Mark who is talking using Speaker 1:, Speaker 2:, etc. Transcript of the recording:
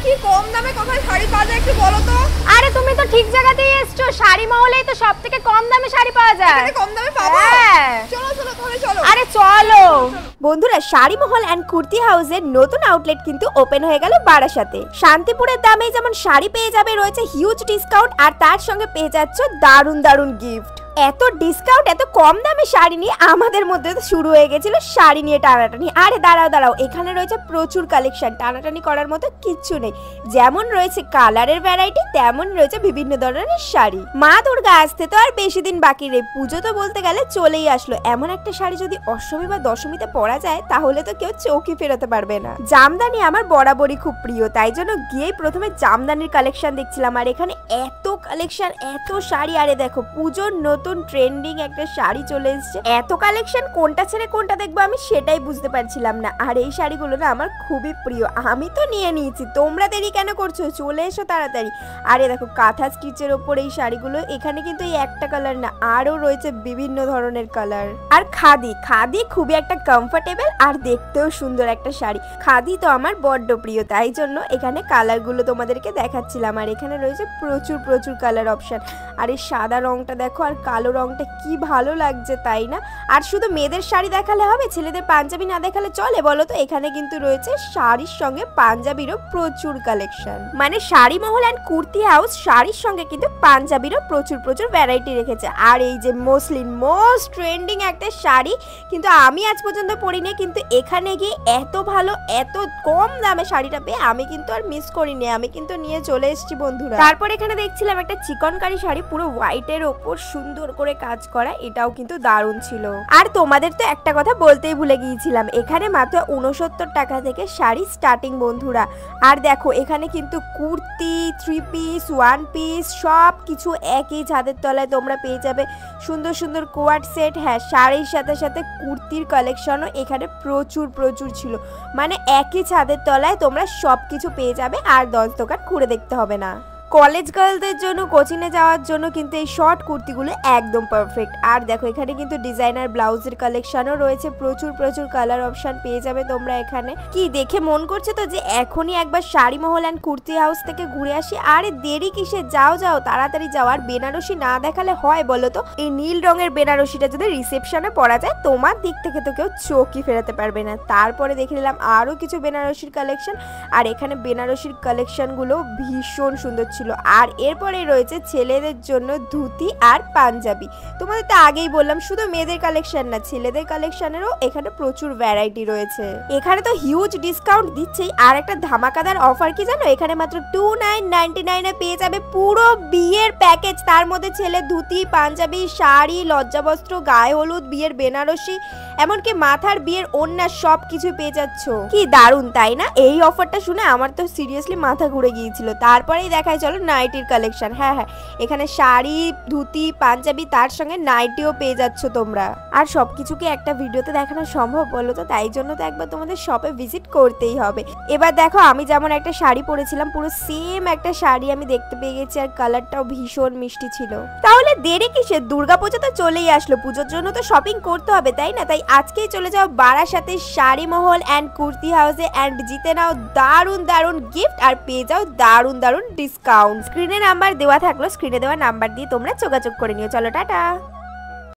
Speaker 1: কি কম দামে কোথায় শাড়ি পাওয়া যায় একটু বলো তো।
Speaker 2: আরে তুমি তো ঠিক জায়গাতেই এসছো, শাড়ি মহলেই তো সবথেকে কম দামে শাড়ি পাওয়া যায়।
Speaker 1: এখানে কম দামে পাবো? চলো চলো তাহলে চলো।
Speaker 2: আরে চলো
Speaker 3: বন্ধুরা, শাড়ি মহল এন্ড কুর্তি হাউসের নতুন আউটলেট কিন্তু ওপেন হয়ে গেল বারাসাতে। শান্তিপুরের দামে যেমন শাড়ি পেয়ে যাবে, রয়েছে হিউজ ডিসকাউন্ট, আর তার সঙ্গে পেয়ে যাচ্ছ দারুণ দারুণ গিফট। এত ডিসকাউন্ট, এত কম দামে শাড়ি নিয়ে আমাদের মধ্যে তো শুরু হয়ে গেছিল শাড়ি নিয়ে টানাটানি। আরে দাঁড়াও দাঁড়াও, এখানে রয়েছে প্রচুর কালেকশন, টানাটানি করার মতো কিচ্ছু নেই। যেমন রয়েছে কালারের ভ্যারাইটি, তেমন রয়েছে বিভিন্ন ধরনের শাড়ি। মা দুর্গা আসতে তো আর বেশি দিন বাকি নেই, পুজো তো বলতে গেলে চলেই আসলো। এমন একটা শাড়ি যদি অষ্টমী বা দশমীতে পরা যায় তাহলে তো কেউ চোখই ফেরাতে পারবে না। জামদানি আমার বরাবরই খুব প্রিয়, তাই জন্য গিয়েই প্রথমে জামদানির কালেকশন দেখছিলাম। আর এখানে এত কালেকশন, এত শাড়ি। আরে দেখো, পুজোর নতুন ট্রেন্ডিং একটা শাড়ি চলে এসেছে। এত কালেকশন, কোনটা ছেড়ে কোনটা দেখবো আমি সেটাই বুঝতে পারছিলাম না। আর এই শাড়িগুলো না আমার খুবই প্রিয়, আমি তো নিয়ে নিয়েছি। তোমরা দেরি কেন করছো? চলে এসো তাড়াতাড়ি। আরে দেখো, কাঁথা স্টিচের ওপর এই শাড়িগুলো। এখানে কিন্তু এই একটা কালার না, আরো রয়েছে বিভিন্ন ধরনের কালার। আর খাদি, খাদি খুবই একটা কমফোর্টেবল আর দেখতেও সুন্দর একটা শাড়ি। খাদি তো আমার বড্ড প্রিয়, তাই জন্য এখানে কালারগুলো তোমাদেরকে দেখাচ্ছিলাম। আর এখানে রয়েছে প্রচুর প্রচুর কালার অপশন। আর এই সাদা রংটা দেখো, আর কালো রংটা কি ভালো লাগছে, তাই না? আর শুধু মেয়েদের শাড়ি দেখালে হবে, ছেলেদের পাঞ্জাবি না দেখালে চলে বলো তো? এখানে কিন্তু রয়েছে শাড়ির সঙ্গে পাঞ্জাবিরও প্রচুর কালেকশন। মানে শাড়ি মহল এন্ড কুর্তি হাউস শাড়ির সঙ্গে কিন্তু পাঞ্জাবিরও প্রচুর প্রচুর ভ্যারাইটি রেখেছে। আর এই যে মসলিন, মোস্ট ট্রেন্ডিং একটা শাড়ি, কিন্তু আমি আজ পর্যন্ত পরিনি, কিন্তু এখানে গিয়ে এত ভালো, এত কম দামে শাড়িটা পেয়ে আমি কিন্তু আর মিস করিনি, আমি কিন্তু নিয়ে চলে এসেছি বন্ধুরা। তারপর এখানে দেখছিলাম একটা চিকনকারি শাড়ি, পুরো হোয়াইটের ওপর সুন্দর করে কাজ করা, এটাও কিন্তু দারুণ ছিল। আর তোমাদের তো একটা কথা বলতেই ভুলে গিয়েছিলাম, এখানে মাত্র 69 টাকা থেকে শাড়ি স্টার্টিং বন্ধুরা। আর দেখো, এখানে কিন্তু কুর্তি, 3 পিস, 1 পিস সব কিছু একই ছাদের তলায় তোমরা পেয়ে যাবে। সুন্দর সুন্দর কোয়ার্ড সেট, হ্যাঁ শাড়ির সাথে সাথে কুর্তির কালেকশনও এখানে প্রচুর প্রচুর ছিল। মানে একই ছাদের তলায় তোমরা সব কিছু পেয়ে যাবে, আর 10 দোকান ঘুরে দেখতে হবে না। কলেজ গার্লদের জন্য, কোচিংয়ে যাওয়ার জন্য কিন্তু এই শর্ট কুর্তিগুলো একদম পারফেক্ট। আর দেখো, এখানে কিন্তু ডিজাইনার ব্লাউজের কালেকশনও রয়েছে, প্রচুর প্রচুর কালার অপশন পেয়ে যাবে তোমরা এখানে। কি দেখে মন করছে তো যে এখনই একবার শাড়ি মহল এন্ড কুর্তি হাউস থেকে ঘুরে আসি। আরে দেরি কিসে, যাও যাও তাড়াতাড়ি যাও। আর বেনারসি না দেখালে হয় বলো তো? এই নীল রঙের বেনারসিটা যদি রিসেপশনে পরা যায়, তোমার দিক থেকে তো কেউ চোখই ফেরাতে পারবে না। তারপরে দেখে নিলাম আরো কিছু বেনারসির কালেকশন। আর এখানে বেনারসির কালেকশনগুলো ভীষণ সুন্দর ছিল। আর এরপরে রয়েছে ছেলেদের জন্য ধুতি আর পাঞ্জাবি। তোমাদের তো আগেই বললাম, শুধু মেয়েদের কালেকশন না, ছেলেদের কালেকশনেরও এখানে প্রচুর ভ্যারাইটি রয়েছে। এখানে তো হিউজ ডিসকাউন্ট দিচ্ছেই। আর একটা ধামাকাদার অফার কি জানো? এখানে মাত্র 2999 এ পেয়ে যাবে পুরো বিয়ের প্যাকেজ। তার মধ্যে ছেলে ধুতি, পাঞ্জাবি, শাড়ি, লজ্জাবস্ত্র, গায়ে হলুদ, বিয়ের বেনারসি, এমনকি মাথার বিয়ের ওড়না, সব কিছু পেয়ে যাচ্ছ। কি দারুণ, তাই না? এই অফারটা শুনে আমার তো সিরিয়াসলি মাথা ঘুরে গিয়েছিল। তারপরেই দেখায় চলো নাইটির কালেকশন। হ্যাঁ হ্যাঁ, এখানে শাড়ি, ধুতি, পাঞ্জাবি, তার সঙ্গে নাইটিও পেয়ে যাচ্ছ তোমরা। আর সবকিছু কি একটা ভিডিওতে দেখানো সম্ভব বলো তো? তাই জন্য তো একবার তোমাদের শপে ভিজিট করতেই হবে। এবার দেখো, আমি যেমন একটা শাড়ি পরেছিলাম, পুরো সেম একটা শাড়ি আমি দেখতে পেয়ে গেছি, আর কালারটাও ভীষণ মিষ্টি ছিল। তাহলে দেরি কিসের? দুর্গাপূজা তো চলেই আসলো, পুজোর জন্য তো শপিং করতে হবে, তাই না? তাই আজকেই চলে যাও বারাসাতে শাড়ি মহল এন্ড কুর্তি হাউসে, এন্ড জিতে নাও দারুণ দারুণ গিফট, আর পেয়ে যাও দারুণ দারুণ ডিসকাউন্ট। স্ক্রিনে নাম্বার দেওয়া থাকলো, স্ক্রিনে দেওয়া নাম্বার দিয়ে তোমরা যোগাযোগ করে নিও। চলো টাটা।